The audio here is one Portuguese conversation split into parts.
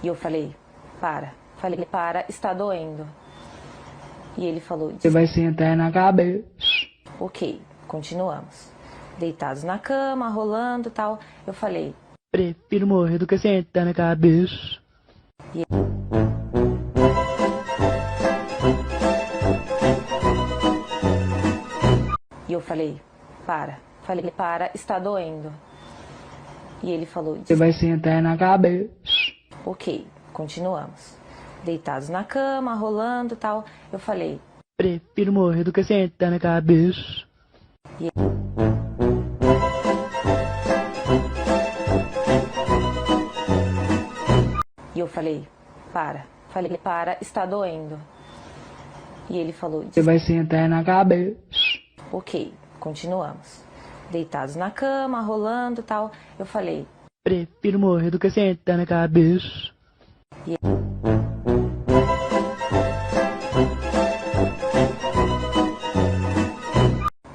E eu falei, para. Falei, para, está doendo. E ele falou, Você vai sentar na cabeça. ok, continuamos. Deitados na cama, rolando e tal. Eu falei, Prefiro morrer do que sentar na cabeça. e eu falei, para. Falei, para, está doendo. E ele falou, Você vai sentar na cabeça. ok, continuamos. Deitados na cama, rolando e tal. Eu falei, Prefiro morrer do que sentar na cabeça. e eu falei, para. Falei, para, está doendo. E ele falou, Você vai sentar na cabeça. ok, continuamos. Deitados na cama, rolando e tal. Eu falei, Prefiro morrer do que sentar na cabeça.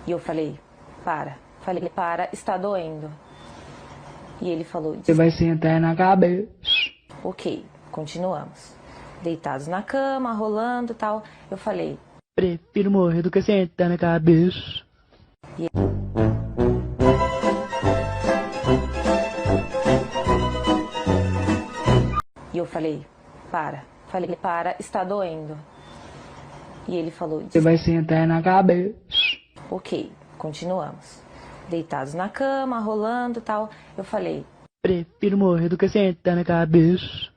e eu falei, para. Falei, para, está doendo. E ele falou, Você vai sentar na cabeça. ok, continuamos. Deitados na cama, rolando e tal. Eu falei, Prefiro morrer do que sentar na cabeça. e eu falei, para. Falei, para, está doendo. E ele falou, Você vai sentar na cabeça. ok, continuamos. Deitados na cama, rolando e tal. Eu falei, Prefiro morrer do que sentar na cabeça.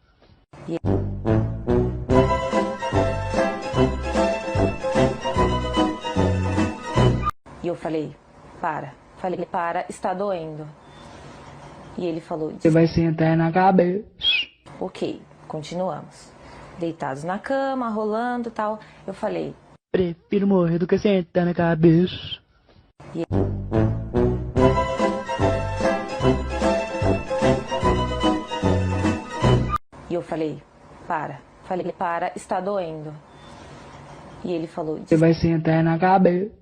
e eu falei, para. Falei, para, está doendo. E ele falou, Você vai sentar na cabeça. ok, continuamos. Deitados na cama, rolando e tal. Eu falei, Prefiro morrer do que sentar na cabeça. e eu falei, para. Falei, para, está doendo. E ele falou, Você vai sentar na cabeça.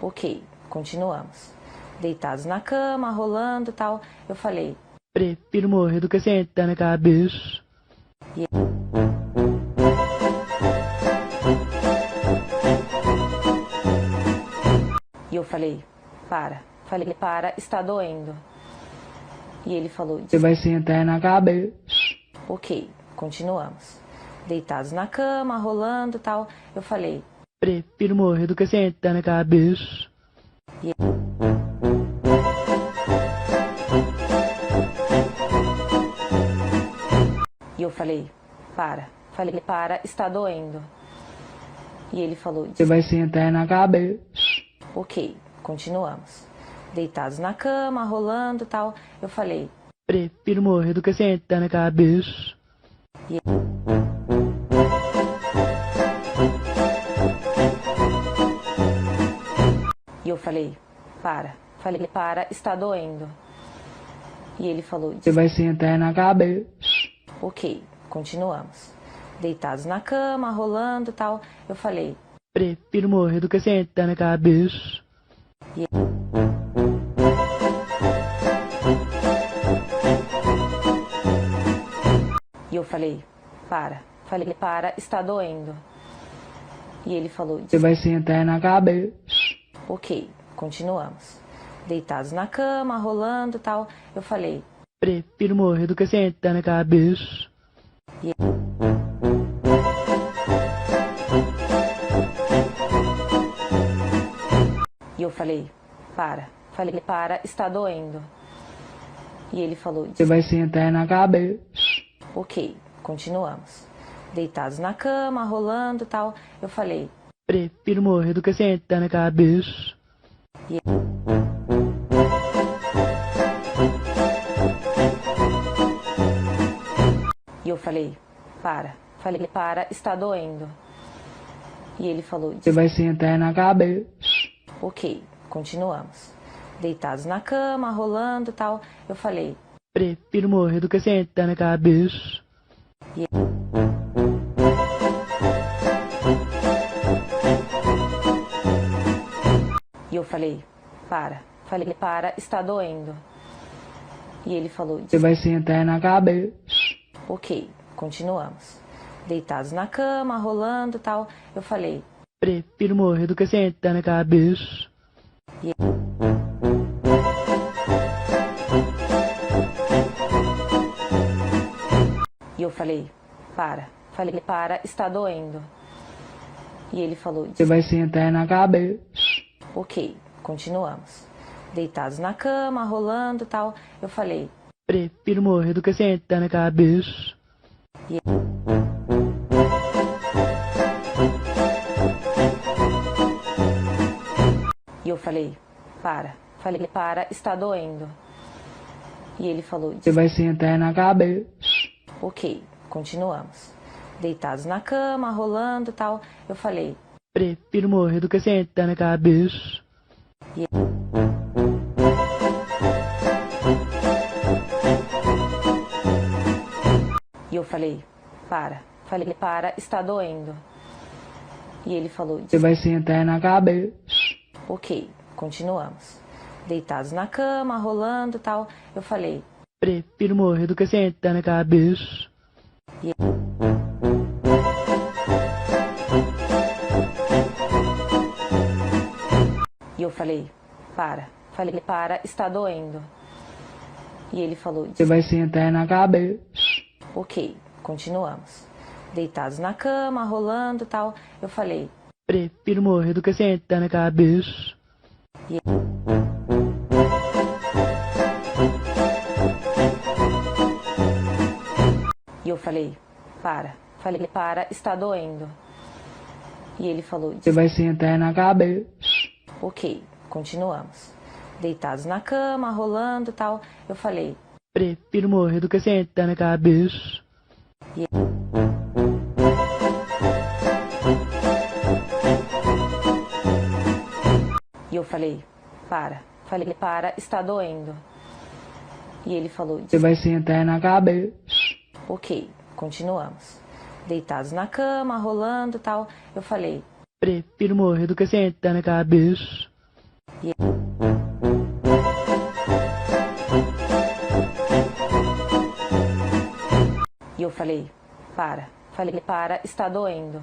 ok, continuamos. Deitados na cama, rolando e tal. Eu falei, Prefiro morrer do que sentar na cabeça. e eu falei, para. Falei, para, está doendo. E ele falou, Você vai sentar na cabeça. ok, continuamos. Deitados na cama, rolando e tal. Eu falei, Prefiro morrer do que sentar na cabeça. e eu falei, para. Falei, para, está doendo. E ele falou, Você vai sentar na cabeça. ok, continuamos. Deitados na cama, rolando e tal. Eu falei, Prefiro morrer do que sentar na cabeça. e eu falei, para. Falei, para, está doendo. E ele falou, Você vai sentar na cabeça. ok, continuamos. Deitados na cama, rolando e tal. Eu falei, Prefiro morrer do que sentar na cabeça. e eu falei, para. Falei, para, está doendo. E ele falou, Você vai sentar na cabeça. ok, continuamos. Deitados na cama, rolando e tal. Eu falei, Prefiro morrer do que sentar na cabeça. e eu falei, para. Falei, para, está doendo. E ele falou, Você vai sentar na cabeça. ok, continuamos. Deitados na cama, rolando e tal. Eu falei, Prefiro morrer do que sentar na cabeça. e eu falei, para. Falei, para, está doendo. E ele falou, Você vai sentar na cabeça. ok, continuamos. Deitados na cama, rolando e tal. Eu falei, Prefiro morrer do que sentar na cabeça. e eu falei, para. Falei, para, está doendo. E ele falou, Você vai sentar na cabeça. ok, continuamos. Deitados na cama, rolando e tal. Eu falei, Prefiro morrer do que sentar na cabeça. e eu falei, para. Falei, para, está doendo. E ele falou, Você vai sentar na cabeça. ok, continuamos. Deitados na cama, rolando e tal. Eu falei, Prefiro morrer do que sentar na cabeça. e eu falei, para. Falei, para, está doendo. E ele falou, Você vai sentar na cabeça. ok, continuamos. Deitados na cama, rolando e tal. Eu falei, Prefiro morrer do que sentar na cabeça. e eu falei, para. Falei, para, está doendo. E ele falou, Você vai sentar na cabeça. ok, continuamos. Deitados na cama, rolando e tal. Eu falei, Prefiro morrer do que sentar na cabeça. e eu falei, para. Falei, para, está doendo. E ele falou, Você vai sentar na cabeça. ok, continuamos. Deitados na cama, rolando e tal. Eu falei, Prefiro morrer do que sentar na cabeça. e eu falei, para. Falei, para, está doendo. E ele falou, Você vai sentar na cabeça. ok, continuamos. Deitados na cama, rolando e tal. Eu falei, Prefiro morrer do que sentar na cabeça. e eu falei, para. Falei, para, está doendo. E ele falou, Você vai sentar na cabeça. ok, continuamos. Deitados na cama, rolando e tal. Eu falei, Prefiro morrer do que sentar na cabeça. e eu falei, para. Falei, para, está doendo.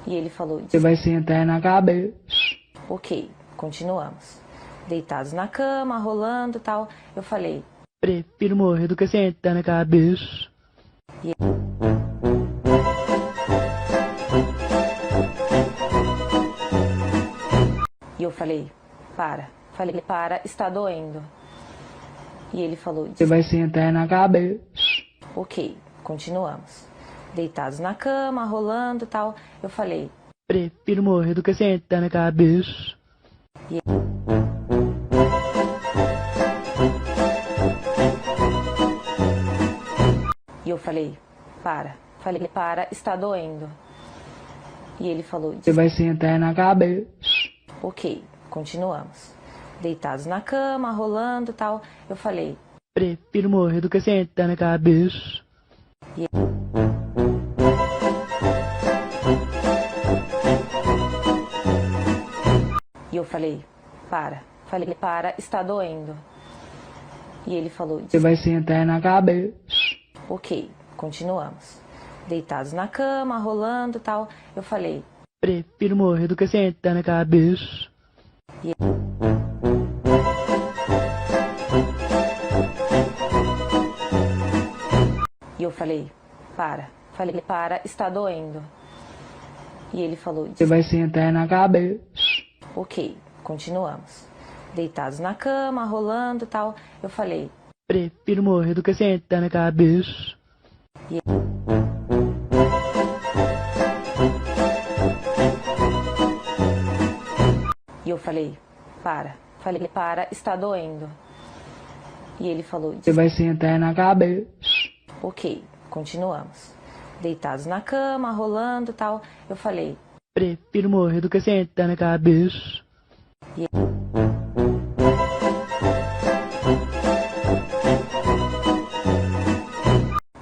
E ele falou, Você vai sentar na cabeça. ok, continuamos. Deitados na cama, rolando e tal. Eu falei, Prefiro morrer do que sentar na cabeça. e eu falei, para. Falei, para, está doendo. E ele falou, Você vai sentar na cabeça. ok, continuamos. Deitados na cama, rolando e tal. Eu falei, Prefiro morrer do que sentar na cabeça. e eu falei, para. Falei, para, está doendo. E ele falou, Você vai sentar na cabeça. ok, continuamos. Deitados na cama, rolando e tal. Eu falei, Prefiro morrer do que sentar na cabeça. e eu falei, para. Falei, para, está doendo. E ele falou, Você vai sentar na cabeça. ok, continuamos. Deitados na cama, rolando e tal. Eu falei, Prefiro morrer do que sentar na cabeça. e eu falei, para. Falei, para, está doendo. E ele falou, Você vai sentar na cabeça. ok, continuamos. Deitados na cama, rolando e tal. Eu falei, Prefiro morrer do que sentar na cabeça. e eu falei, para. Falei, para, está doendo. E ele falou, Você vai sentar na cabeça. ok, continuamos. Deitados na cama, rolando e tal. Eu falei, Prefiro morrer do que sentar na cabeça.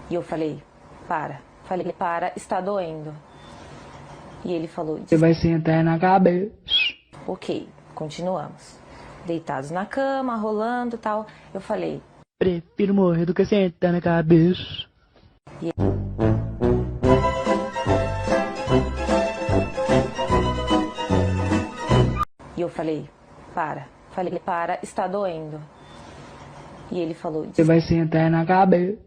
e eu falei, para. Falei, para, está doendo. E ele falou, Você vai sentar na cabeça. ok, continuamos. Deitados na cama, rolando e tal. Eu falei, Prefiro morrer do que sentar na cabeça. E eu falei, para. Falei, para, está doendo. E ele falou, Você vai sentar na cabeça.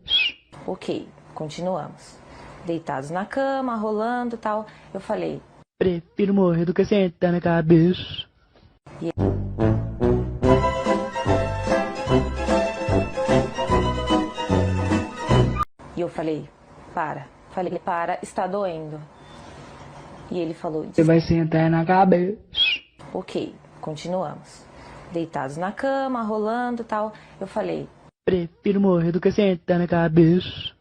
ok, continuamos. Deitados na cama, rolando e tal. Eu falei, Prefiro morrer do que sentar na cabeça. e eu falei, para. Falei, para, está doendo. E ele falou, Você vai sentar na cabeça. ok, continuamos. Deitados na cama, rolando e tal. Eu falei, Prefiro morrer do que sentar na cabeça.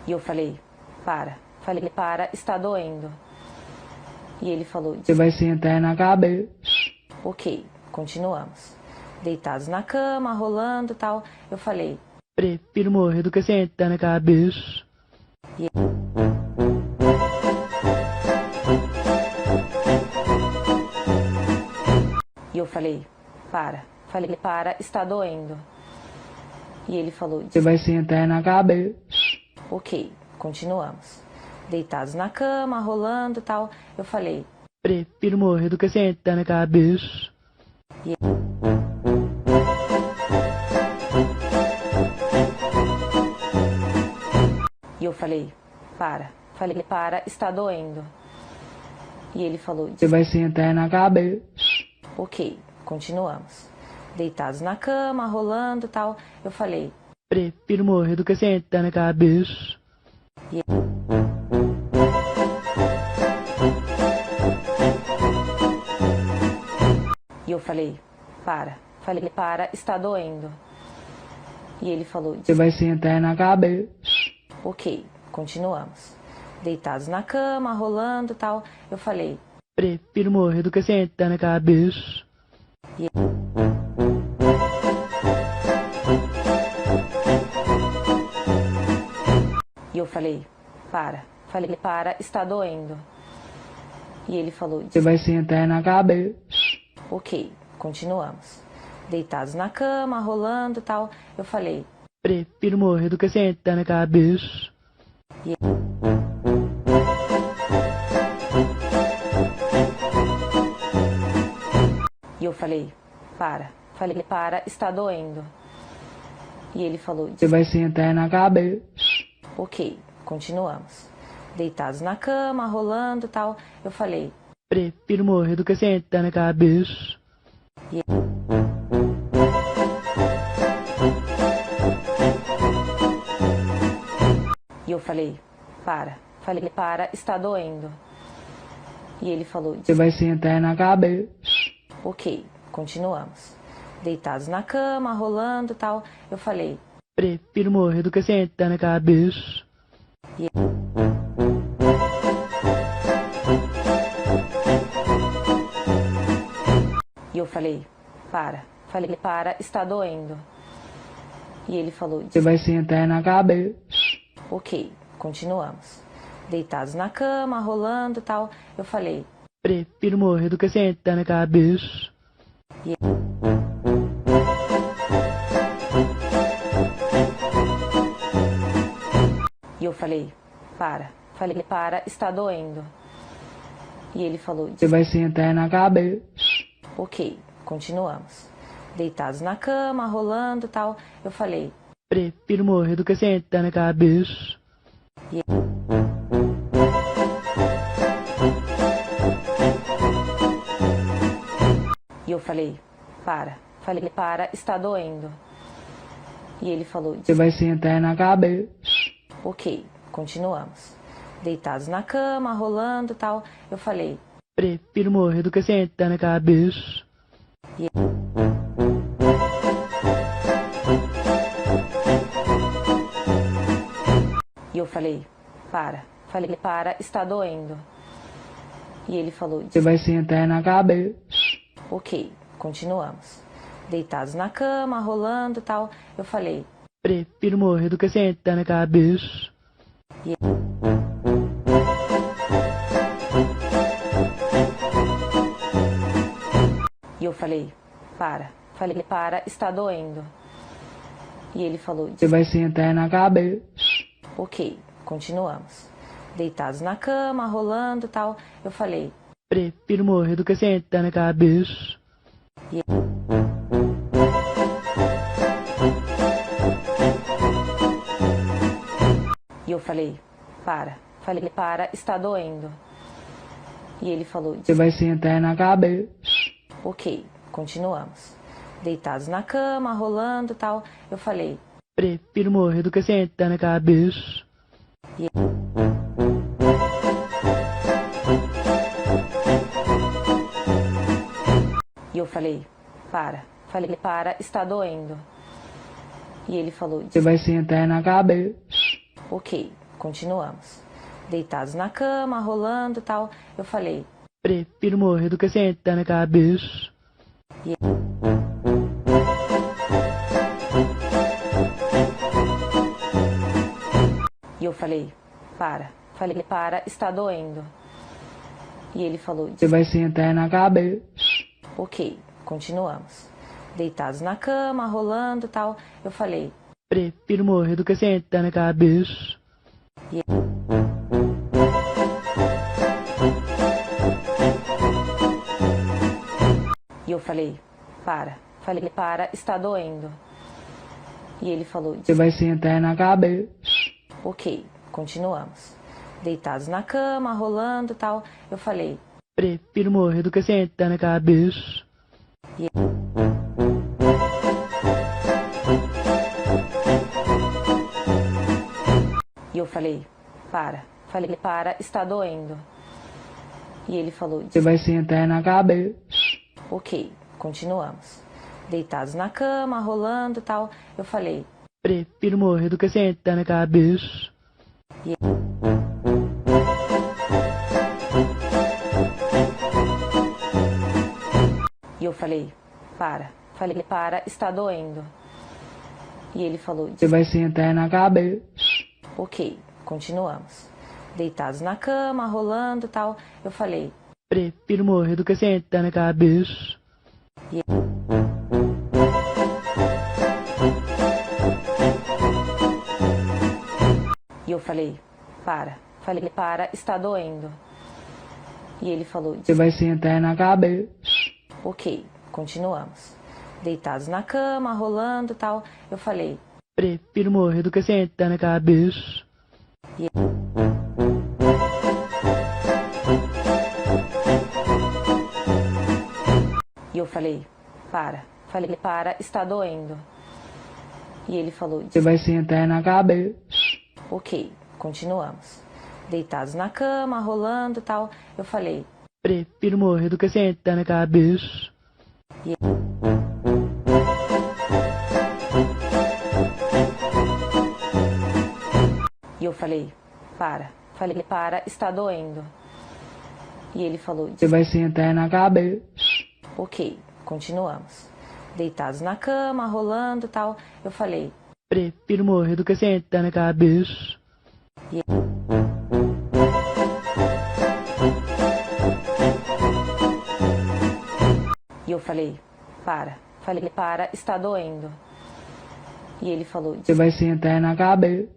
e eu falei, para. Falei, para, está doendo. E ele falou, Você vai sentar na cabeça. ok, continuamos. Deitados na cama, rolando e tal. Eu falei, Prefiro morrer do que sentar na cabeça. e eu falei, para. Falei, para, está doendo. E ele falou, Você vai sentar na cabeça. ok, continuamos. Deitados na cama, rolando e tal. Eu falei, Prefiro morrer do que sentar na cabeça. e eu falei, para. Falei, para, está doendo. E ele falou, Você vai sentar na cabeça. ok, continuamos. Deitados na cama, rolando e tal. Eu falei, Prefiro morrer do que sentar na cabeça. e eu falei, para. Falei, para, está doendo. E ele falou, Você vai sentar na cabeça. ok, continuamos. Deitados na cama, rolando e tal. Eu falei, Prefiro morrer do que sentar na cabeça. e eu falei, para. Falei, para, está doendo. E ele falou, Você vai sentar na cabeça. ok, continuamos. Deitados na cama, rolando e tal. Eu falei, Prefiro morrer do que sentar na cabeça. e eu falei, para. Falei, para, está doendo. E ele falou, Você vai sentar na cabeça. ok, continuamos. Deitados na cama, rolando e tal. Eu falei, Prefiro morrer do que sentar na cabeça. e eu falei, para. Falei, para, está doendo. E ele falou, Você vai sentar na cabeça. ok, continuamos. Deitados na cama, rolando e tal. Eu falei, Prefiro morrer do que sentar na cabeça. e eu falei, para. Falei, para, está doendo. E ele falou, Você vai sentar na cabeça. ok, continuamos. Deitados na cama, rolando e tal. Eu falei, Prefiro morrer do que sentar na cabeça. e eu falei, para. Falei, para, está doendo. E ele falou, Você vai sentar na cabeça. ok, continuamos. Deitados na cama, rolando e tal. Eu falei, Prefiro morrer do que sentar na cabeça. e eu falei, para. Falei, para, está doendo. E ele falou, Você vai sentar na cabeça. ok, continuamos. Deitados na cama, rolando e tal. Eu falei, Prefiro morrer do que sentar na cabeça. e eu falei, para. Falei, para, está doendo. E ele falou, Você vai sentar na cabeça. ok, continuamos. Deitados na cama, rolando e tal. Eu falei, Prefiro morrer do que sentar na cabeça. e eu falei, para. Falei, para, está doendo. E ele falou, Você vai sentar na cabeça. ok, continuamos. Deitados na cama, rolando e tal. Eu falei, Prefiro morrer do que sentar na cabeça. e eu falei, para. Falei, para, está doendo. E ele falou, Você vai sentar na cabeça. ok, continuamos. Deitados na cama, rolando e tal. Eu falei, Prefiro morrer do que sentar na cabeça. e eu falei, para. Falei, para, está doendo. E ele falou, Você vai sentar na cabeça. ok, continuamos. Deitados na cama, rolando e tal. Eu falei, Prefiro morrer do que sentar na cabeça. e eu falei, para. Falei, para, está doendo. E ele falou, Você vai sentar na cabeça. ok, continuamos. Deitados na cama, rolando e tal. Eu falei, Prefiro morrer do que sentar na cabeça. e eu falei, para. Falei, para, está doendo. E ele falou, Você vai sentar na cabeça. ok, continuamos. Deitados na cama, rolando e tal. Eu falei, Prefiro morrer do que sentar na cabeça. e eu falei, para. Falei, para, está doendo. E ele falou, Você vai sentar na cabeça. ok, continuamos. Deitados na cama, rolando e tal. Eu falei, Prefiro morrer do que sentar na cabeça. e eu falei, para. Falei, para, está doendo. E ele falou, Você vai sentar na cabeça. ok, continuamos. Deitados na cama, rolando e tal. Eu falei, Prefiro morrer do que sentar na cabeça. e eu falei, para. Falei, para, está doendo. E ele falou, Você vai sentar na cabeça. ok, continuamos. Deitados na cama, rolando e tal. Eu falei, Prefiro morrer do que sentar na cabeça. e eu falei, para. Falei, para, está doendo. E ele falou, Você vai sentar na cabeça. ok, continuamos. Deitados na cama, rolando e tal. Eu falei, Prefiro morrer do que sentar na cabeça. e eu falei, para. Falei, para, está doendo. E ele falou, Você vai sentar na cabeça. ok, continuamos. Deitados na cama, rolando e tal. Eu falei, Prefiro morrer do que sentar na cabeça. e eu falei, para. Falei, para, está doendo. E ele falou, Você vai sentar na cabeça.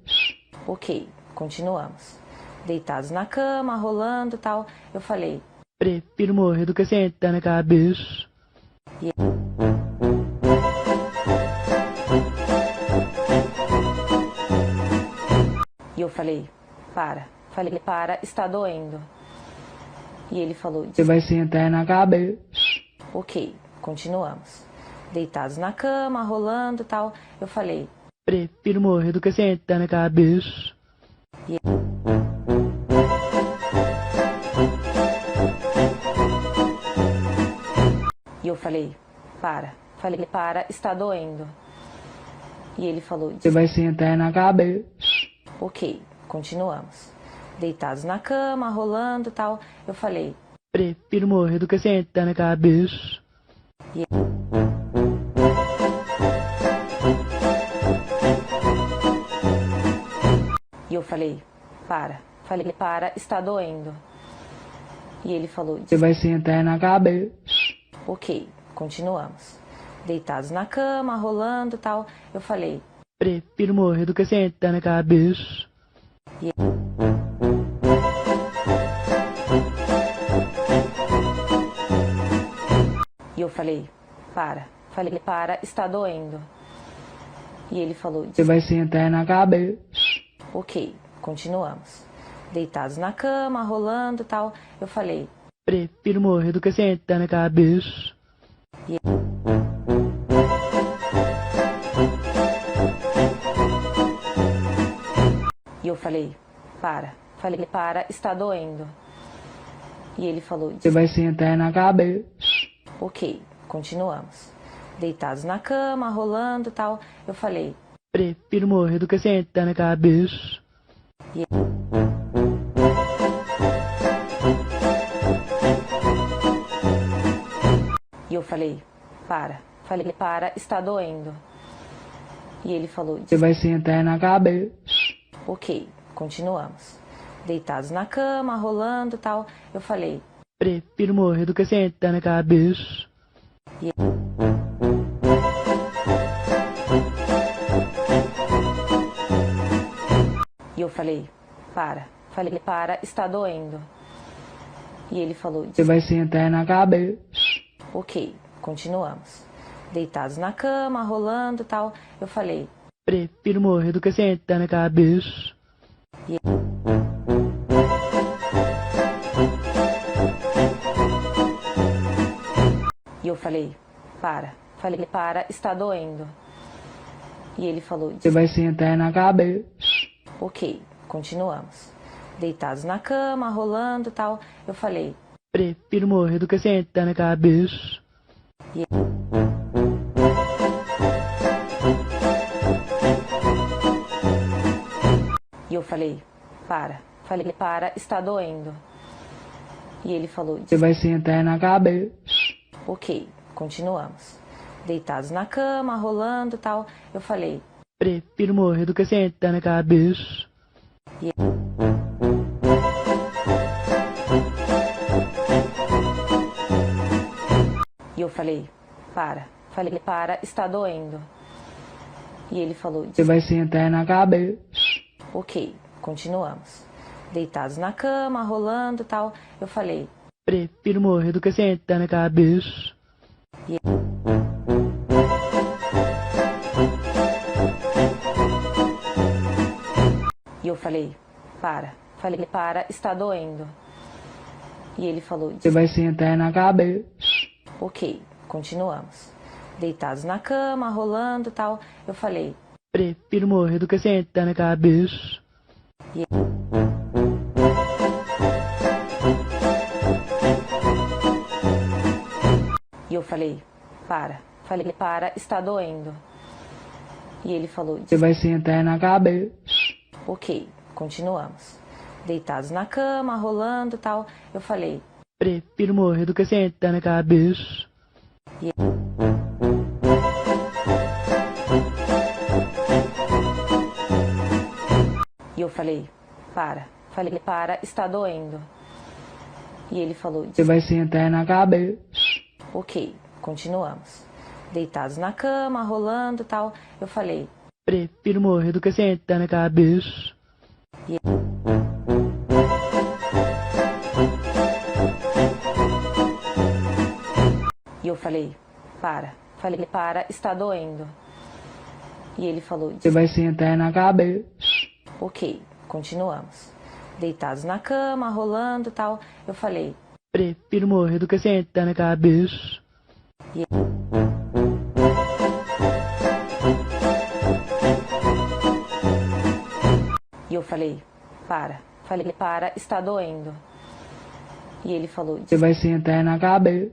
ok, continuamos. Deitados na cama, rolando e tal. Eu falei, Prefiro morrer do que sentar na cabeça. e eu falei, para. Falei, para, está doendo. E ele falou, Você vai sentar na cabeça. ok, continuamos. Deitados na cama, rolando e tal. Eu falei, Prefiro morrer do que sentar na cabeça. e eu falei, para. Falei, para, está doendo. E ele falou, Você vai sentar na cabeça. ok, continuamos. Deitados na cama, rolando e tal. Eu falei, Prefiro morrer do que sentar na cabeça. e eu falei, para. Falei, para, está doendo. E ele falou, Você vai sentar na cabeça. ok, continuamos. deitados na cama, rolando, tal. Eu falei, Prefiro morrer do que sentar na cabeça. e eu falei, para. Falei, para, está doendo. E ele falou, Você vai sentar na cabeça. ok, continuamos. Deitados na cama, rolando, tal. Eu falei, Prefiro morrer do que sentar na cabeça. e eu falei, para. Falei, para, está doendo. E ele falou, Você vai sentar na cabeça. ok, continuamos. Deitados na cama, rolando, tal. Eu falei, Prefiro morrer do que sentar na cabeça. e eu falei, para. Falei, para, está doendo. E ele falou, Você vai sentar na cabeça. ok, continuamos. Deitados na cama, rolando, tal. Eu falei, Prefiro morrer do que sentar na cabeça. e eu falei, para. Falei, para, está doendo. E ele falou, Você vai sentar na cabeça. ok, continuamos. Deitados na cama, rolando, tal. Eu falei, Prefiro morrer do que sentar na cabeça. e eu falei, para. Falei, para, está doendo. E ele falou, Você vai sentar na cabeça. ok, continuamos. Deitados na cama, rolando, tal. Eu falei, Prefiro morrer do que sentar na cabeça. e eu falei, para. Falei, para, está doendo. E ele falou, Você vai sentar na cabeça. ok, continuamos. Deitados na cama, rolando, tal. Eu falei, Prefiro morrer do que sentar na cabeça. e eu falei, para. Falei, para, está doendo. E ele falou, Você vai sentar na cabeça. ok, continuamos. Deitados na cama, rolando, tal. Eu falei, Prefiro morrer do que sentar na cabeça. e eu falei, para. Falei, para, está doendo. E ele falou, Você vai sentar na cabeça. ok, continuamos. Deitados na cama, rolando, tal. Eu falei, Prefiro morrer do que sentar na cabeça. e eu falei, para. Falei, para, está doendo. E ele falou, Você vai sentar na cabeça. ok, continuamos. Deitados na cama, rolando, tal. Eu falei, Prefiro morrer do que sentar na cabeça. e eu falei, para. Falei, para, está doendo. E ele falou, Você vai sentar na cabeça. ok, continuamos. Deitados na cama, rolando, tal. Eu falei, Prefiro morrer do que sentar na cabeça. e eu falei, para. Falei, para, está doendo. E ele falou, Você vai sentar na cabeça. ok, continuamos. Deitados na cama, rolando, tal. Eu falei, Prefiro morrer do que sentar na cabeça. e eu falei, para. Falei, para, está doendo. E ele falou, Você vai sentar na cabeça.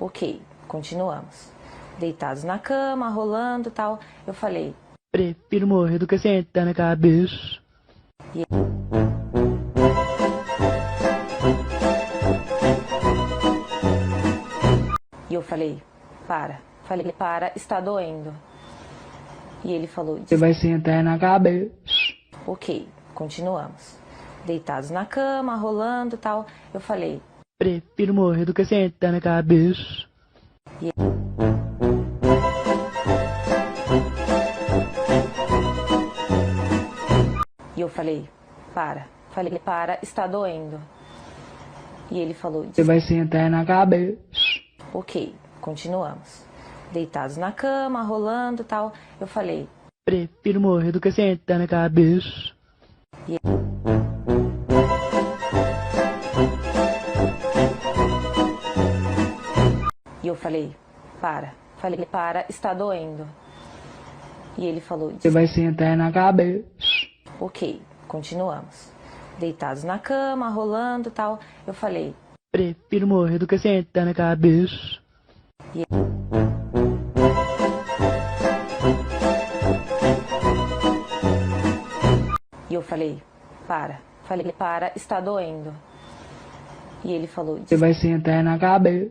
ok, continuamos. Deitados na cama, rolando, tal. Eu falei, Prefiro morrer do que sentar na cabeça. e eu falei, para. Falei, para, está doendo. E ele falou, Você vai sentar na cabeça. ok, continuamos. Deitados na cama, rolando, tal. Eu falei, Prefiro morrer do que sentar na cabeça. falei, para. Falei, para, está doendo. E ele falou, Você vai sentar na cabeça. ok, continuamos. Deitados na cama, rolando e tal. Eu falei, Prefiro morrer do que sentar na cabeça. e eu falei, para. Falei, para, está doendo. E ele falou, Você vai sentar na cabeça. ok, continuamos. Deitados na cama, rolando e tal. Eu falei, Prefiro morrer do que sentar na cabeça. e eu falei, para. Falei, para, está doendo. E ele falou, Você vai sentar na cabeça.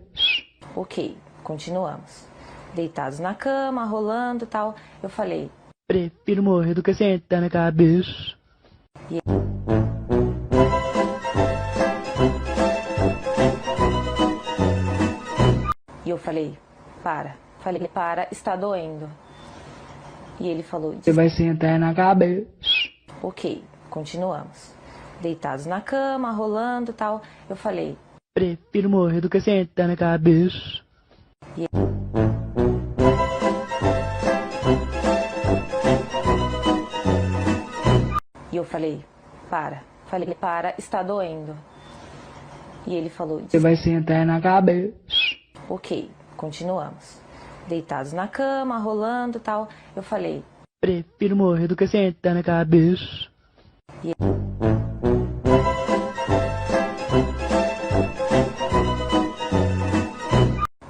ok, continuamos. Deitados na cama, rolando e tal. Eu falei, Prefiro morrer do que sentar na cabeça. e eu falei, para. Falei, para, está doendo. E ele falou, Você vai sentar na cabeça. ok, continuamos. Deitados na cama, rolando e tal. Eu falei, Prefiro morrer do que sentar na cabeça. e eu falei, para. Falei, para, está doendo. E ele falou, Você vai sentar na cabeça. ok, continuamos. Deitados na cama, rolando e tal. Eu falei, Prefiro morrer do que sentar na cabeça.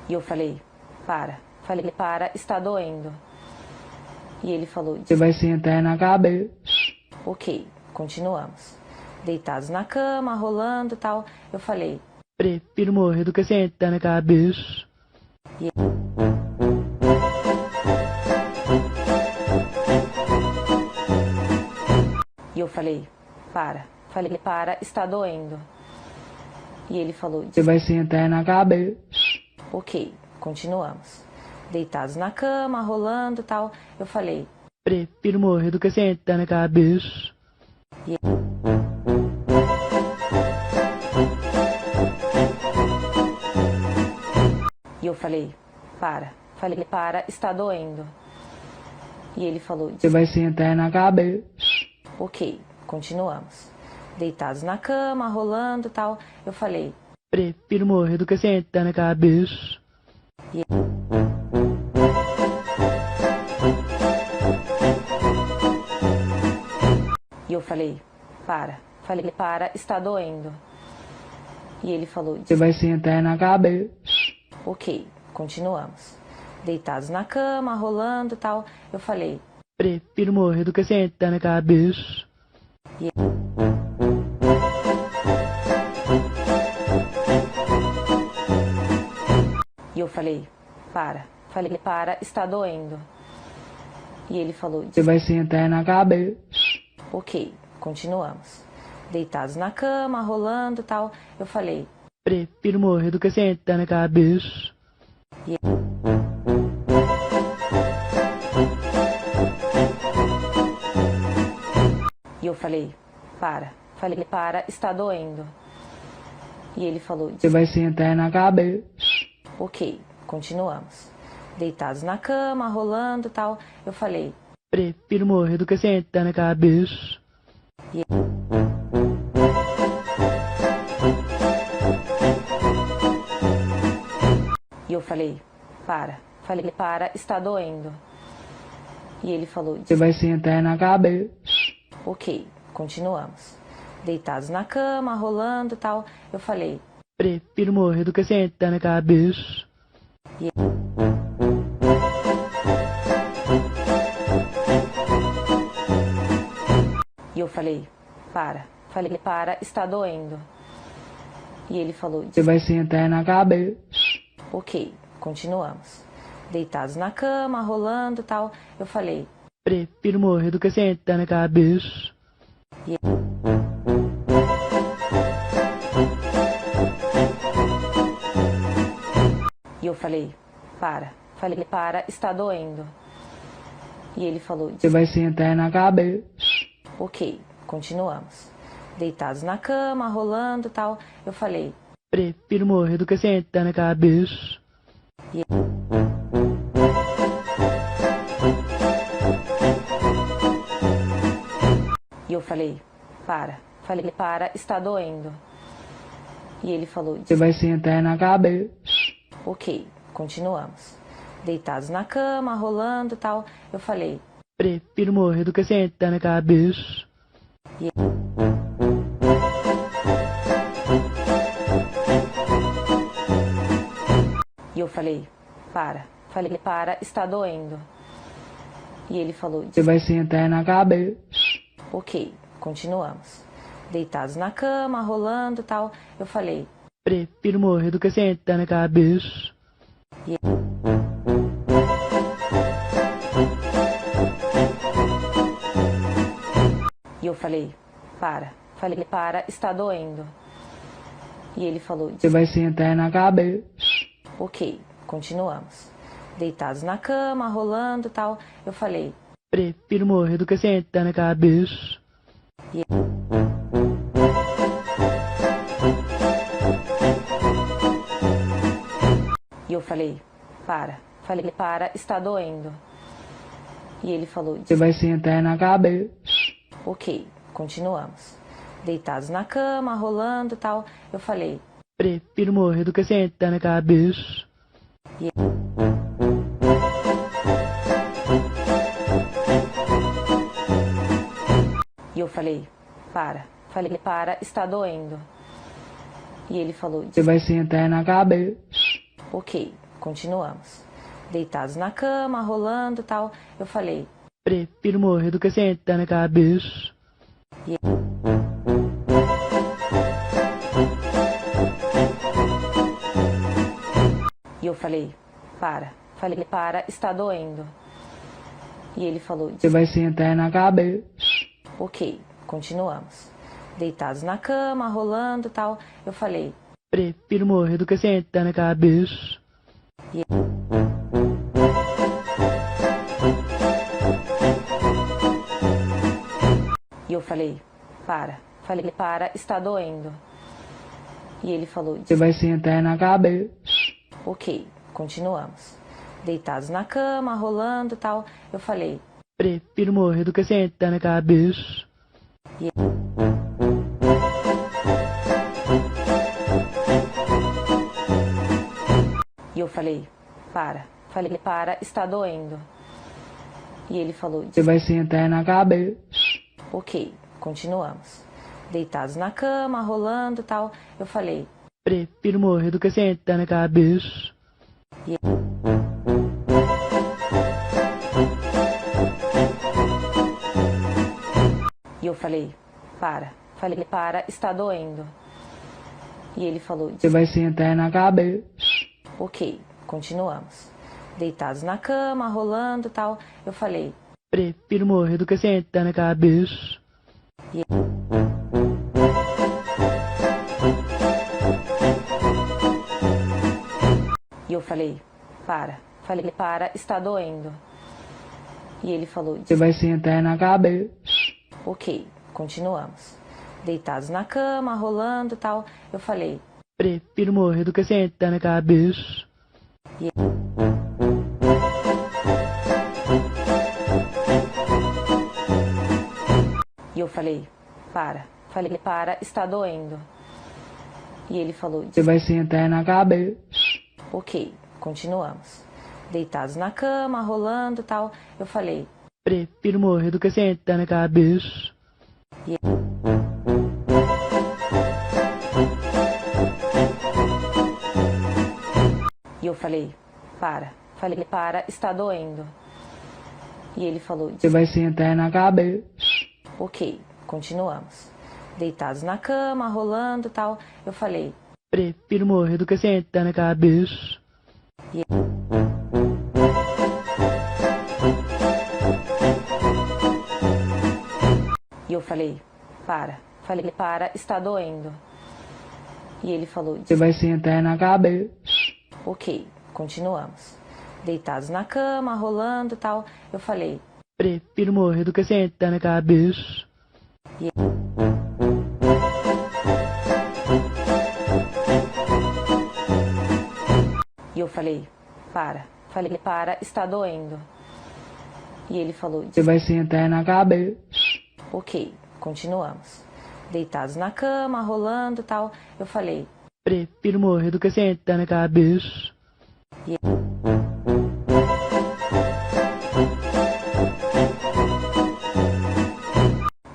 e eu falei, para. Falei, para, está doendo. E ele falou, Você vai sentar na cabeça. ok, continuamos. Deitados na cama, rolando e tal. Eu falei, Prefiro morrer do que sentar na cabeça. e eu falei, para. Falei, para, está doendo. E ele falou, Você vai sentar na cabeça. ok, continuamos. Deitados na cama, rolando e tal. Eu falei, Prefiro morrer do que sentar na cabeça. e eu falei, para. Falei, para, está doendo. E ele falou, Você vai sentar na cabeça. ok, continuamos. Deitados na cama, rolando e tal. Eu falei, Prefiro morrer do que sentar na cabeça. e eu falei, para. Falei, para, está doendo. E ele falou, Você vai sentar na cabeça. ok, continuamos. Deitados na cama, rolando e tal. Eu falei, Prefiro morrer do que sentar na cabeça. e eu falei, para. Falei, para, está doendo. E ele falou, Você vai sentar na cabeça. ok, continuamos. Deitados na cama, rolando e tal. Eu falei, Prefiro morrer do que sentar na cabeça. e eu falei, para. Falei, para, está doendo. E ele falou, Você vai sentar na cabeça. ok, continuamos. Deitados na cama, rolando e tal. Eu falei, Prefiro morrer do que sentar na cabeça. e eu falei, para. Falei, para, está doendo. E ele falou, Você vai sentar na cabeça. ok, continuamos. Deitados na cama, rolando e tal. Eu falei, Prefiro morrer do que sentar na cabeça. e eu falei, para. Falei, para, está doendo. E ele falou, Você vai sentar na cabeça. ok, continuamos. Deitados na cama, rolando e tal. Eu falei, Prefiro morrer do que sentar na cabeça. e eu falei, para. Falei, para, está doendo. E ele falou, Você vai sentar na cabeça. ok, continuamos. Deitados na cama, rolando, tal. Eu falei, Prefiro morrer do que sentar na cabeça. e eu falei, para. Falei, para, está doendo. E ele falou, Você vai sentar na cabeça. ok, continuamos. Deitados na cama, rolando, tal. Eu falei, Prefiro morrer do que sentar na cabeça. e eu falei, para. Falei, para, está doendo. E ele falou, Você vai sentar na cabeça. ok, continuamos. Deitados na cama, rolando, tal. Eu falei, Prefiro morrer do que sentar na cabeça. e eu falei, para. Falei, para, está doendo. E ele falou, Você vai sentar na cabeça. ok, continuamos. Deitados na cama, rolando, tal. Eu falei, Prefiro morrer do que sentar na cabeça. e eu falei, para. Falei, para, está doendo. E ele falou, Você vai sentar na cabeça. ok, continuamos. Deitados na cama, rolando, tal. Eu falei, Prefiro morrer do que sentar na cabeça. e eu falei, para. Falei, para, está doendo. E ele falou, Você vai sentar na cabeça. ok, continuamos. Deitados na cama, rolando, tal. Eu falei, Prefiro morrer do que sentar na cabeça. e eu falei, para. Falei, para, está doendo. E ele falou, Você vai sentar na cabeça. ok, continuamos. Deitados na cama, rolando, tal. Eu falei, Prefiro morrer do que sentar na cabeça. e eu falei, para. Falei, para, está doendo. E ele falou, Você vai sentar na cabeça. ok, continuamos. Deitados na cama, rolando, tal. Eu falei, Prefiro morrer do que sentar na cabeça. e eu falei, para. Falei, para, está doendo. E ele falou, Você vai sentar na cabeça. ok, continuamos. Deitados na cama, rolando, tal. Eu falei, Prefiro morrer do que sentar na cabeça. e eu falei, para. Falei, para, está doendo. E ele falou, Você vai sentar na cabeça. ok, continuamos. Deitados na cama, rolando, tal. Eu falei, Prefiro morrer do que sentar na cabeça. e eu falei, para. Falei, para, está doendo. E ele falou, Você vai sentar na cabeça. ok, continuamos. Deitados na cama, rolando, tal. Eu falei, Prefiro morrer do que sentar na cabeça. e eu falei, para. Falei, para, está doendo. E ele falou, Você vai sentar na cabeça. ok, continuamos. Deitados na cama, rolando, tal. Eu falei, Prefiro morrer do que sentar na cabeça. e eu falei, para. Falei, para, está doendo. E ele falou, Você vai sentar na cabeça. ok, continuamos. Deitados na cama, rolando, tal. Eu falei, Prefiro morrer do que sentar na cabeça. e eu falei, para. Falei, para, está doendo. E ele falou, Você vai sentar na cabeça. ok, continuamos. Deitados na cama, rolando, tal. Eu falei, Prefiro morrer do que sentar na cabeça. E eu falei, para. Falei, para, está doendo. E ele falou, Você vai sentar na cabeça. ok, continuamos. Deitados na cama, rolando e tal. Eu falei, Prefiro morrer do que sentar na cabeça.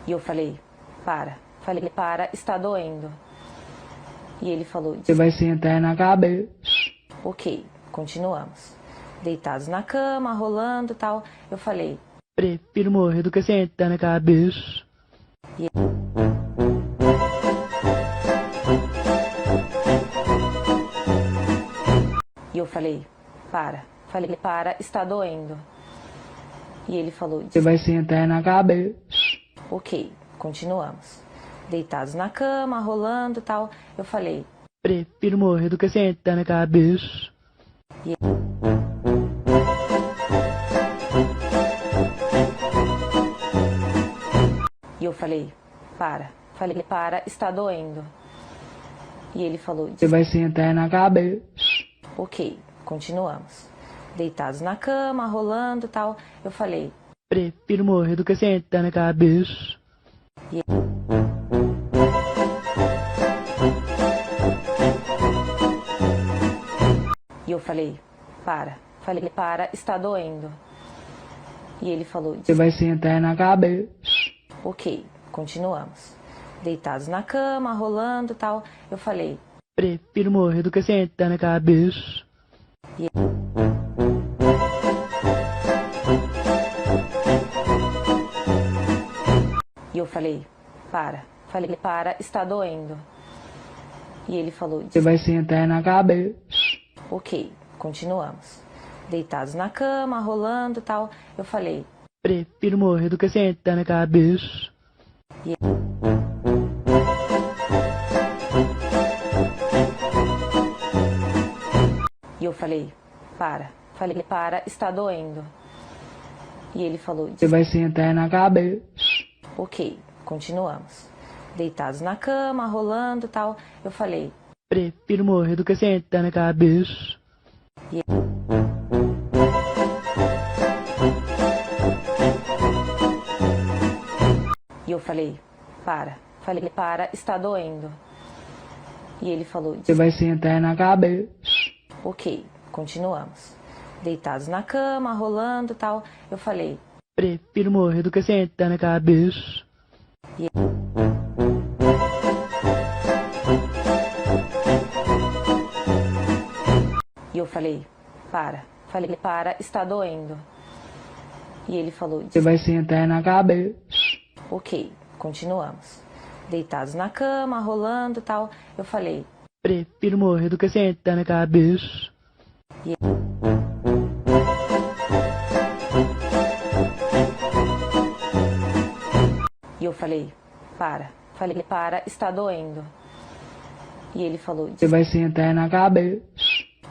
e eu falei, para. Falei, para, está doendo. E ele falou, Você vai sentar na cabeça. ok, continuamos. Deitados na cama, rolando e tal. Eu falei, Prefiro morrer do que sentar na cabeça. e eu falei, para. Falei, para, está doendo. E ele falou, Você vai sentar na cabeça. ok, continuamos. Deitados na cama, rolando e tal. Eu falei, Prefiro morrer do que sentar na cabeça. e eu falei, para. Falei, para, está doendo. E ele falou, Você vai sentar na cabeça. ok, continuamos. Deitados na cama, rolando e tal. Eu falei, Prefiro morrer do que sentar na cabeça. e eu falei, para. Falei, para, está doendo. E ele falou, Você vai sentar na cabeça. ok, continuamos. Deitados na cama, rolando e tal. Eu falei, Prefiro morrer do que sentar na cabeça. e eu falei, para. Falei, para, está doendo. E ele falou, Você vai sentar na cabeça. ok, continuamos. Deitados na cama, rolando e tal. Eu falei, Prefiro morrer do que sentar na cabeça. e eu falei, para. Falei, para, está doendo. E ele falou, Você vai sentar na cabeça. ok, continuamos. Deitados na cama, rolando e tal. Eu falei, Prefiro morrer do que sentar na cabeça. e eu falei, para. Falei, para, está doendo. E ele falou, Você vai sentar na cabeça. ok, continuamos. Deitados na cama, rolando e tal. Eu falei, Prefiro morrer do que sentar na cabeça. e eu falei, para. Falei, para, está doendo. E ele falou, Você vai sentar na cabeça. ok, continuamos. Deitados na cama, rolando e tal. Eu falei, Prefiro morrer do que sentar na cabeça. e eu falei, para. Falei, para, está doendo. E ele falou, Você vai sentar na cabeça.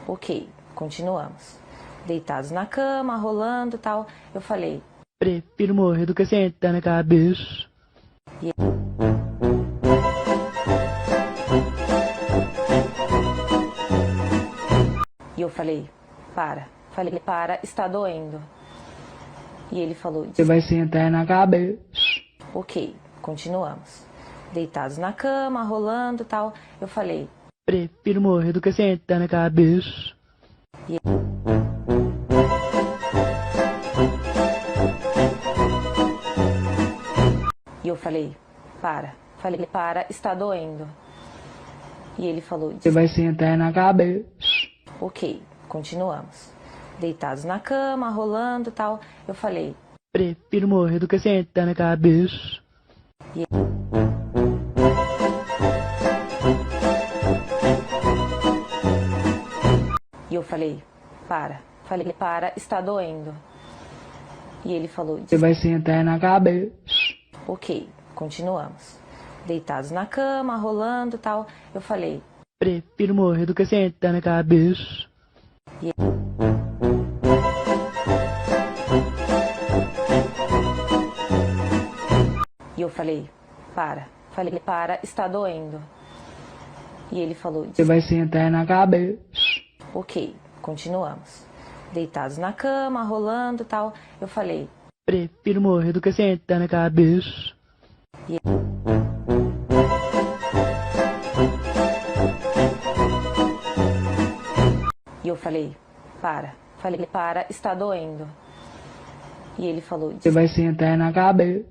ok, continuamos. Deitados na cama, rolando e tal. Eu falei, Prefiro morrer do que sentar na cabeça. e eu falei, para. Falei, para, está doendo. E ele falou, Você vai sentar na cabeça. ok, continuamos. Deitados na cama, rolando e tal. Eu falei, Prefiro morrer do que sentar na cabeça. e eu falei, para. Falei, para, está doendo. E ele falou, Você vai sentar na cabeça. ok, continuamos. Deitados na cama, rolando e tal. Eu falei, Prefiro morrer do que sentar na cabeça. e eu falei, para. Falei, para, está doendo. E ele falou, Você vai sentar na cabeça. ok, continuamos. Deitados na cama, rolando e tal. Eu falei, Prefiro morrer do que sentar na cabeça. e eu falei, para. Falei, para, está doendo. E ele falou, Você vai sentar na cabeça. ok, continuamos. Deitados na cama, rolando e tal. Eu falei, Prefiro morrer do que sentar na cabeça. e eu falei, para. Falei, para, está doendo. E ele falou, Você vai sentar na cabeça.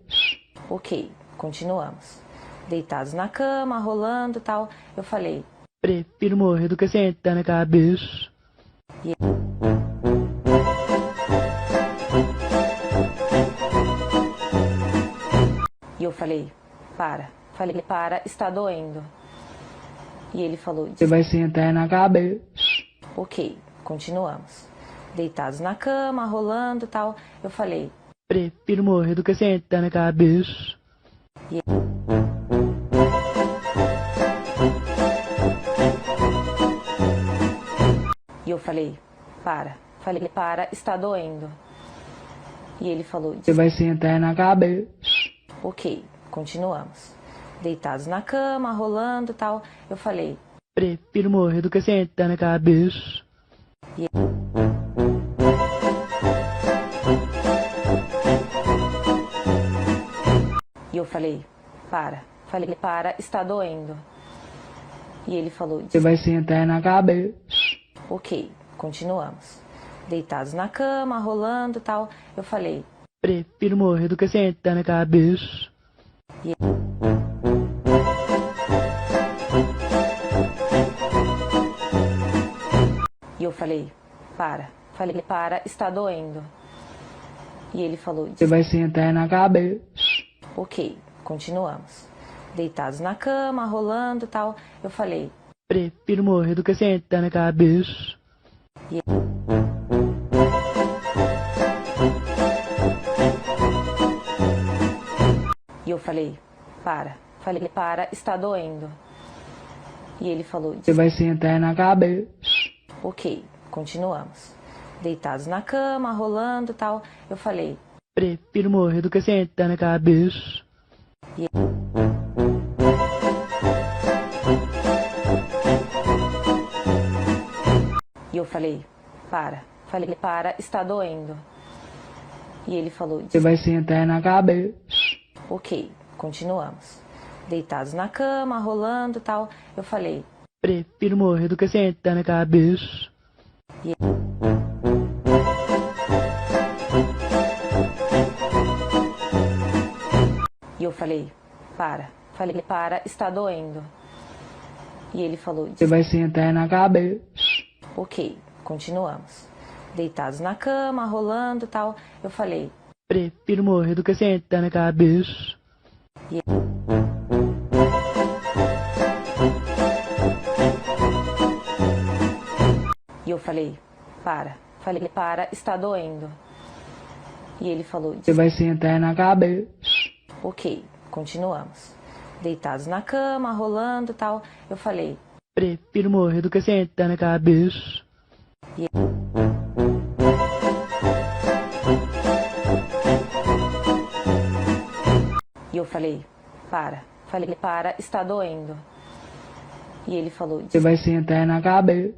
ok, continuamos. Deitados na cama, rolando e tal. Eu falei, Prefiro morrer do que sentar na cabeça. e eu falei, para. Falei, para, está doendo. E ele falou, Você vai sentar na cabeça. ok, continuamos. Deitados na cama, rolando e tal. Eu falei, Prefiro morrer do que sentar na cabeça. e eu falei, para. Falei, para, está doendo. E ele falou, Você vai sentar na cabeça. ok, continuamos. Deitados na cama, rolando e tal. Eu falei, Prefiro morrer do que sentar na cabeça. e eu falei, para. Falei, para, está doendo. E ele falou, Você vai sentar na cabeça. ok, continuamos. Deitados na cama, rolando e tal. Eu falei, Prefiro morrer do que sentar na cabeça. e eu falei, para. Falei, para, está doendo. E ele falou, Você vai sentar na cabeça. ok, continuamos. Deitados na cama, rolando e tal. Eu falei, Prefiro morrer do que sentar na cabeça. e eu falei, para. Falei, para, está doendo. E ele falou, Você vai sentar na cabeça. ok, continuamos. Deitados na cama, rolando e tal. Eu falei, Prefiro morrer do que sentar na cabeça. e eu falei, para. Falei, para, está doendo. E ele falou, Você vai sentar na cabeça. ok, continuamos. Deitados na cama, rolando e tal. Eu falei, Prefiro morrer do que sentar na cabeça. e eu falei, para. Falei, para, está doendo. E ele falou, Você vai sentar na cabeça. ok, continuamos. Deitados na cama, rolando e tal. Eu falei, Prefiro morrer do que sentar na cabeça. e eu falei, para. Falei, para, está doendo. E ele falou, Você vai sentar na cabeça. ok, continuamos. Deitados na cama, rolando e tal. Eu falei, Prefiro morrer do que sentar na cabeça. e eu falei, para. Falei, para, está doendo. E ele falou, Você vai sentar na cabeça.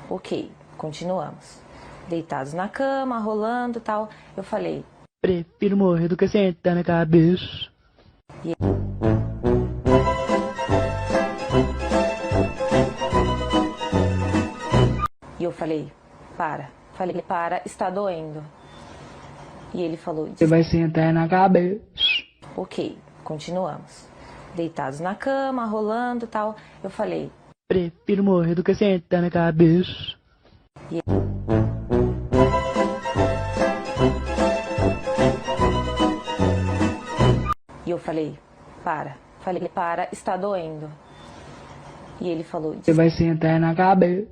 ok, continuamos. Deitados na cama, rolando e tal. Eu falei, Prefiro morrer do que sentar na cabeça. e eu falei, para. Falei, para, está doendo. E ele falou, Você vai sentar na cabeça. ok, continuamos. Deitados na cama, rolando e tal. Eu falei, Prefiro morrer do que sentar na cabeça. e eu falei, para. Falei, para, está doendo. E ele falou, Você vai sentar na cabeça.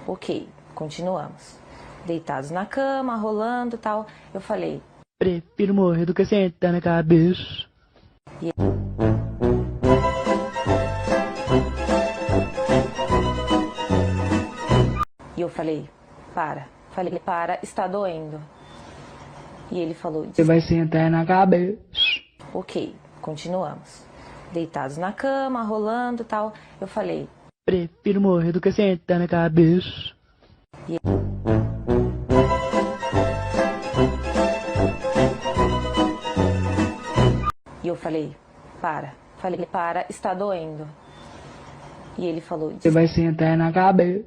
ok, continuamos. Deitados na cama, rolando e tal. Eu falei, Prefiro morrer do que sentar na cabeça. e eu falei, para. Falei, para, está doendo. E ele falou, Você vai sentar na cabeça. ok, continuamos. deitados na cama, rolando e tal. Eu falei, Prefiro morrer do que sentar na cabeça. e eu falei, para. Falei, para, está doendo. E ele falou, Você vai sentar na cabeça.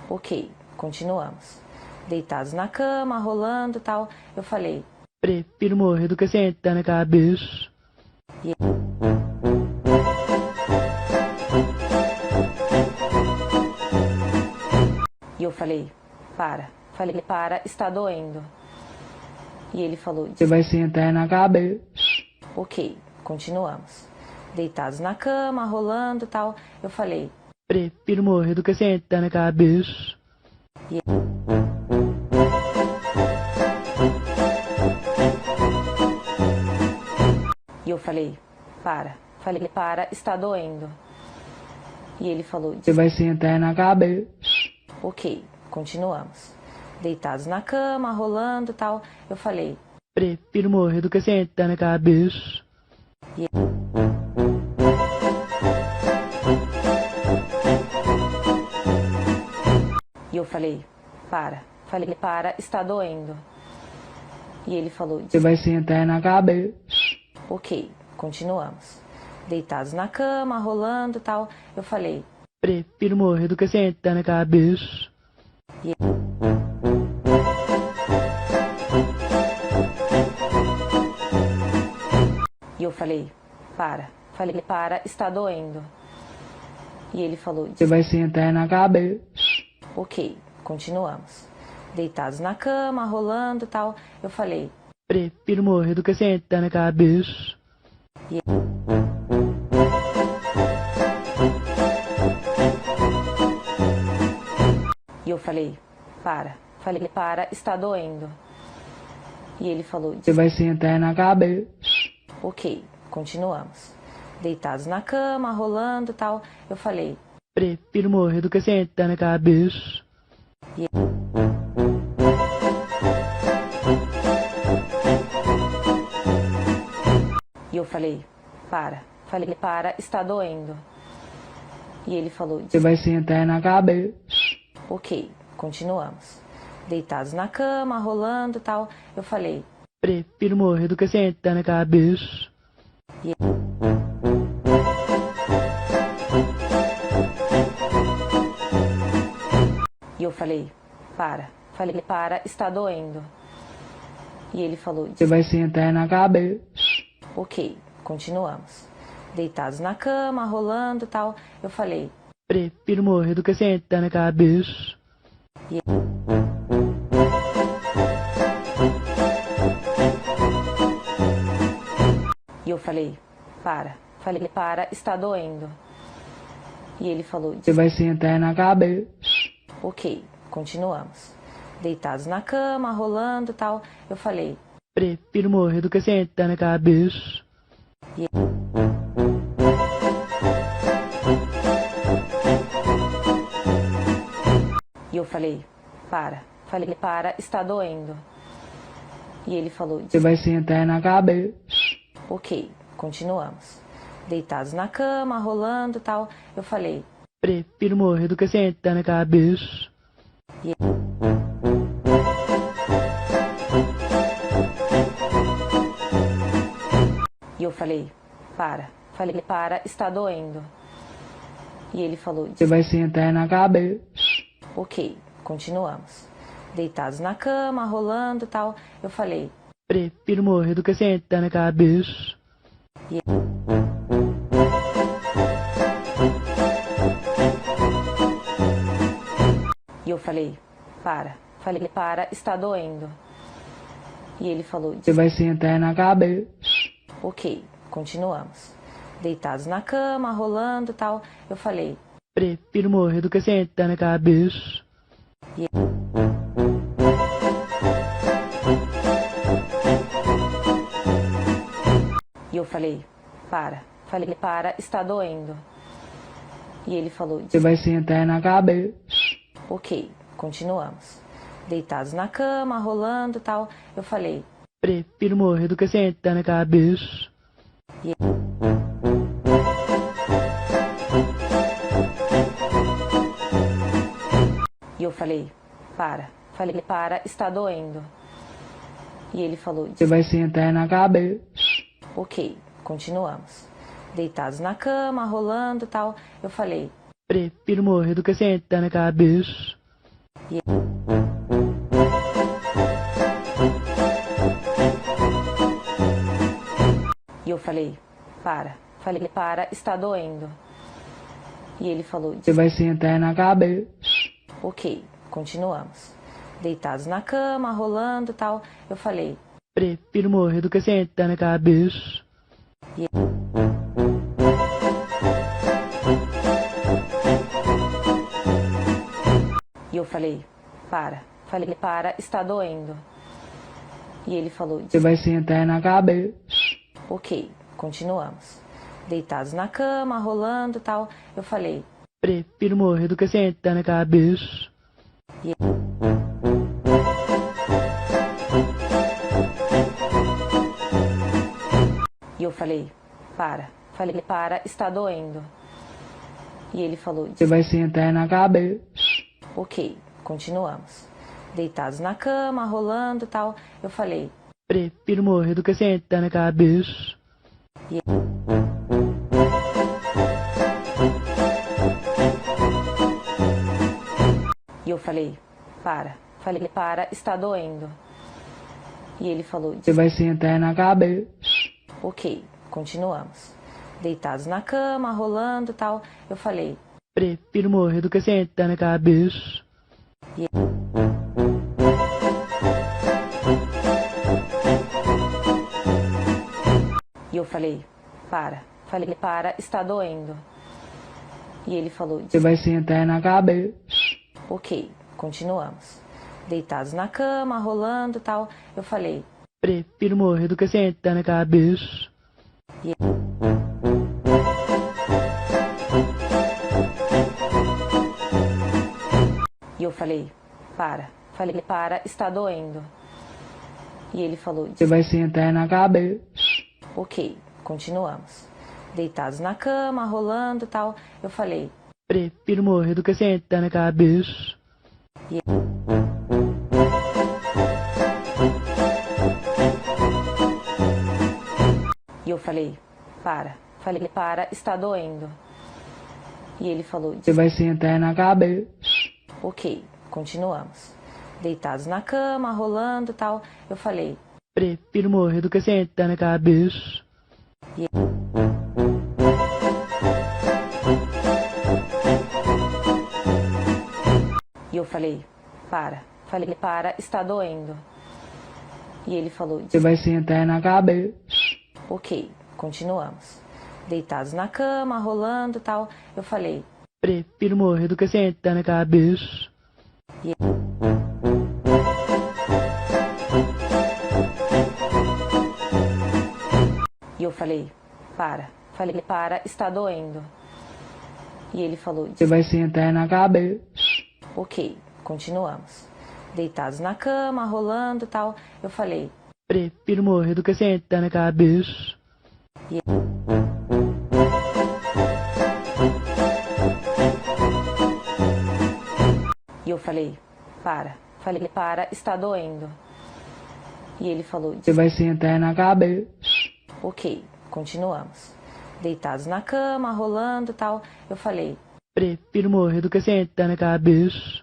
ok, continuamos. Deitados na cama, rolando e tal. Eu falei, Prefiro morrer do que sentar na cabeça. e eu falei, para. Falei, para, está doendo. E ele falou, Você vai sentar na cabeça. ok, continuamos. Deitados na cama, rolando e tal. Eu falei, Prefiro morrer do que sentar na cabeça. e eu falei, para. Falei, para, está doendo. E ele falou, Você vai sentar na cabeça. ok, continuamos. Deitados na cama, rolando e tal. Eu falei, Prefiro morrer do que sentar na cabeça. e eu falei, para. Falei, para, está doendo. E ele falou, Você vai sentar na cabeça. ok, continuamos. Deitados na cama, rolando e tal. Eu falei, Prefiro morrer do que sentar na cabeça. e eu falei, para. Falei, para, está doendo. E ele falou, Você vai sentar na cabeça. ok, continuamos. Deitados na cama, rolando e tal. Eu falei, Prefiro morrer do que sentar na cabeça. e eu falei, para. Falei, para, está doendo. E ele falou, Você vai sentar na cabeça. ok, continuamos. Deitados na cama, rolando e tal. Eu falei, Prefiro morrer do que sentar na cabeça. e eu falei, para. Falei, para, está doendo. E ele falou, Você vai sentar na cabeça. ok, continuamos. Deitados na cama, rolando e tal. Eu falei, Prefiro morrer do que sentar na cabeça. e eu falei, para. Falei, para, está doendo. E ele falou, Você vai sentar na cabeça. ok, continuamos. Deitados na cama, rolando e tal. Eu falei, Prefiro morrer do que sentar na cabeça. e eu falei, para. Falei, para, está doendo. E ele falou, Você vai sentar na cabeça. ok, continuamos. Deitados na cama, rolando e tal. Eu falei, Prefiro morrer do que sentar na cabeça. e eu falei, para. Falei, para, está doendo. E ele falou, Você vai sentar na cabeça. ok, continuamos. Deitados na cama, rolando e tal. Eu falei, Prefiro morrer do que sentar na cabeça. e eu falei, para. Falei, para, está doendo. E ele falou, Você vai sentar na cabeça. ok, continuamos. Deitados na cama, rolando e tal. Eu falei, Prefiro morrer do que sentar na cabeça. e eu falei, para. Falei, para, está doendo. E ele falou, Você vai sentar na cabeça. ok, continuamos. Deitados na cama, rolando e tal. Eu falei, Prefiro morrer do que sentar na cabeça. e eu falei, para. Falei, para, está doendo. E ele falou, Você vai sentar na cabeça. ok, continuamos. Deitados na cama, rolando e tal. Eu falei, Prefiro morrer do que sentar na cabeça. E eu falei, para. Falei, para, está doendo. E ele falou, Você vai sentar na cabeça. ok, continuamos. Deitados na cama, rolando e tal. Eu falei, Prefiro morrer do que sentar na cabeça. e eu falei, para. Falei, para, está doendo. E ele falou, Você vai sentar na cabeça. ok, continuamos. Deitados na cama, rolando e tal. Eu falei, Prefiro morrer do que sentar na cabeça. e eu falei, para. Falei, para, está doendo. E ele falou, Você vai sentar na cabeça. ok, continuamos. Deitados na cama, rolando e tal. Eu falei, Prefiro morrer do que sentar na cabeça. e eu falei, para. Falei, para, está doendo. E ele falou, Você vai sentar na cabeça. ok, continuamos. Deitados na cama, rolando e tal. Eu falei, Prefiro morrer do que sentar na cabeça. e eu falei, para. Falei, para, está doendo. E ele falou, Você vai sentar na cabeça. ok, continuamos. Deitados na cama, rolando e tal. Eu falei, Prefiro morrer do que sentar na cabeça. e eu falei, para. Falei, para, está doendo. E ele falou, Você vai sentar na cabeça. ok, continuamos. Deitados na cama, rolando e tal. Eu falei, Prefiro morrer do que sentar na cabeça. e eu falei, para. Falei, para, está doendo. E ele falou, Você vai sentar na cabeça. ok, continuamos. Deitados na cama, rolando e tal. Eu falei, Prefiro morrer do que sentar na cabeça. e eu falei, para. Falei, para, está doendo. E ele falou, Você vai sentar na cabeça. ok, continuamos. Deitados na cama, rolando e tal. Eu falei, Prefiro morrer do que sentar na cabeça. e eu falei, para. Falei, para, está doendo. E ele falou, Você vai sentar na cabeça. ok, continuamos. Deitados na cama, rolando e tal. Eu falei, Prefiro morrer do que sentar na cabeça. e eu falei, para. Falei, para, está doendo. E ele falou, Você vai sentar na cabeça. ok, continuamos. Deitados na cama, rolando e tal. Eu falei, Prefiro morrer do que sentar na cabeça. e eu falei, para. Falei, para, está doendo. E ele falou, Você vai sentar na cabeça. ok, continuamos. Deitados na cama, rolando e tal. Eu falei, Prefiro morrer do que sentar na cabeça.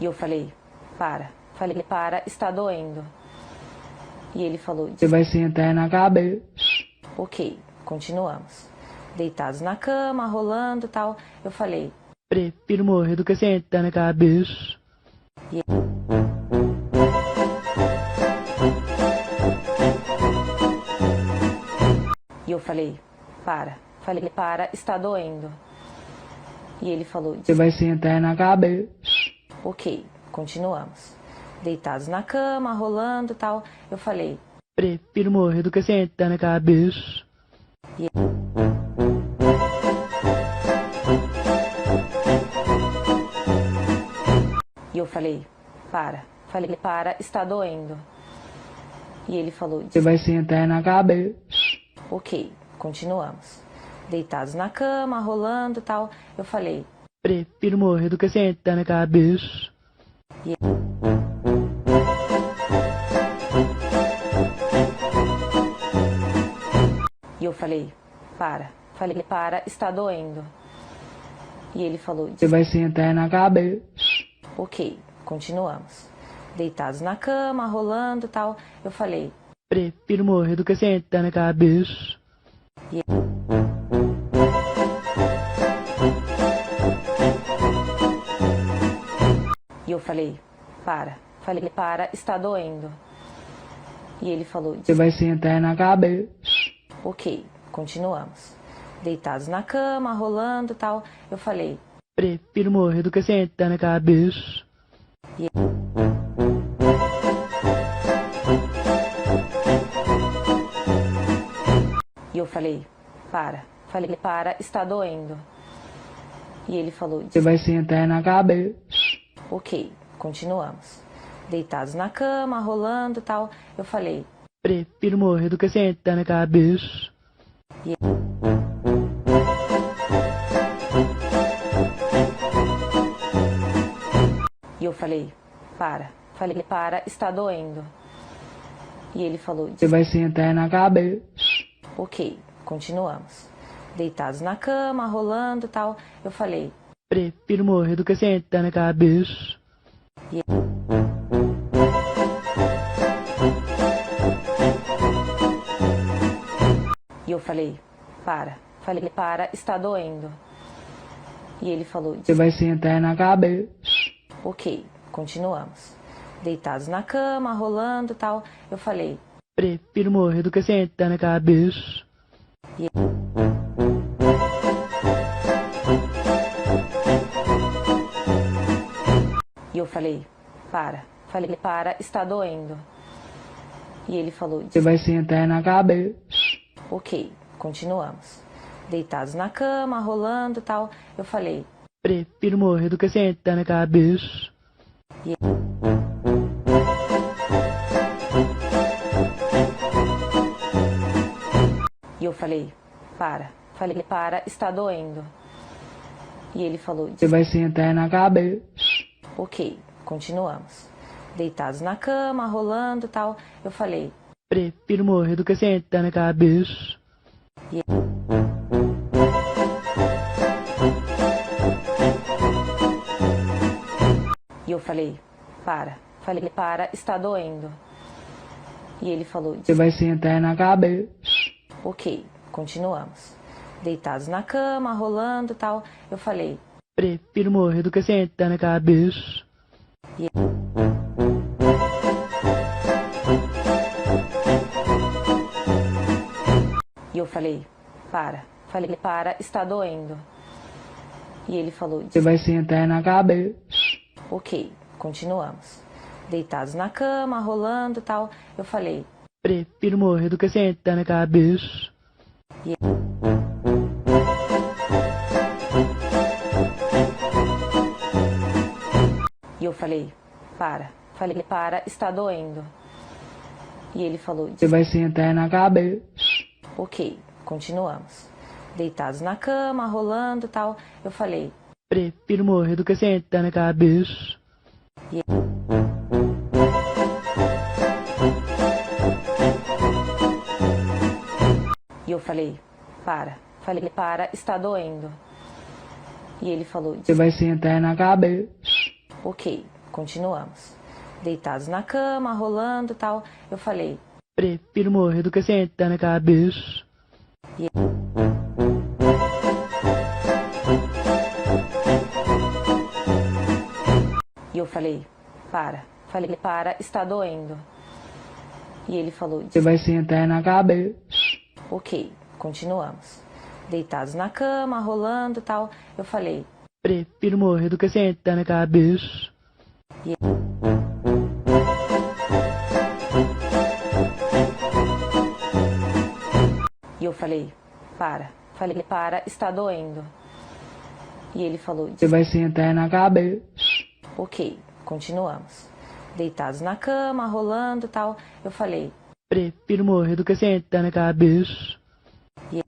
e eu falei, para. Falei, para, está doendo. E ele falou, Você vai sentar na cabeça. ok, continuamos. Deitados na cama, rolando e tal. Eu falei, Prefiro morrer do que sentar na cabeça. e eu falei, para. Falei, para, está doendo. E ele falou, Você vai sentar na cabeça. ok, continuamos. Deitados na cama, rolando e tal. Eu falei, Prefiro morrer do que sentar na cabeça. e eu falei, para. Falei, para, está doendo. E ele falou, Você vai sentar na cabeça. ok, continuamos. Deitados na cama, rolando e tal. Eu falei, Prefiro morrer do que sentar na cabeça. e eu falei, para. Falei, para, está doendo. E ele falou, Você vai sentar na cabeça. ok, continuamos. Deitados na cama, rolando e tal. Eu falei, Prefiro morrer do que sentar na cabeça. e eu falei, para. Falei, para, está doendo. E ele falou, Você vai sentar na cabeça. ok, continuamos. Deitados na cama, rolando e tal. Eu falei, Prefiro morrer do que sentar na cabeça. e eu falei, para. Falei, para, está doendo. E ele falou, Você vai sentar na cabeça. ok, continuamos. Deitados na cama, rolando e tal. Eu falei, Prefiro morrer do que sentar na cabeça. e eu falei, para. Falei, para, está doendo. E ele falou, Você vai sentar na cabeça. ok, continuamos. Deitados na cama, rolando e tal. Eu falei, Prefiro morrer do que sentar na cabeça. e eu falei, para. Falei, para, está doendo. E ele falou, Você vai sentar na cabeça. ok, continuamos. Deitados na cama, rolando e tal. Eu falei, Prefiro morrer do que sentar na cabeça. e eu falei, para. Falei, para, está doendo. E ele falou, Você vai sentar na cabeça. ok, continuamos. Deitados na cama, rolando e tal. Eu falei, Prefiro morrer do que sentar na cabeça. e eu falei, para. Falei, para, está doendo. E ele falou, Você vai sentar na cabeça. ok, continuamos. Deitados na cama, rolando e tal. Eu falei, Prefiro morrer do que sentar na cabeça. e eu falei, para. Falei, para, está doendo. E ele falou, Você vai sentar na cabeça. ok, continuamos. Deitados na cama, rolando e tal. Eu falei, Prefiro morrer do que sentar na cabeça. e eu falei, para. Falei, para, está doendo. E ele falou, Você vai sentar na cabeça. ok, continuamos. Deitados na cama, rolando e tal. Eu falei, Prefiro morrer do que sentar na cabeça. e eu falei, para. Falei, para, está doendo. E ele falou, Você vai sentar na cabeça. ok, continuamos. Deitados na cama, rolando e tal. Eu falei, Prefiro morrer do que sentar na cabeça. e eu falei, para. Falei, para, está doendo. E ele falou, Você vai sentar na cabeça. ok, continuamos. Deitados na cama, rolando e tal. Eu falei, Prefiro morrer do que sentar na cabeça. e eu falei, para. Falei, para, está doendo. E ele falou, Você vai sentar na cabeça. ok, continuamos. Deitados na cama, rolando e tal. Eu falei, Prefiro morrer do que sentar na cabeça. e eu falei, para. Falei, para, está doendo. E ele falou, Você vai sentar na cabeça. ok, continuamos. Deitados na cama, rolando e tal. Eu falei, Prefiro morrer do que sentar na cabeça. E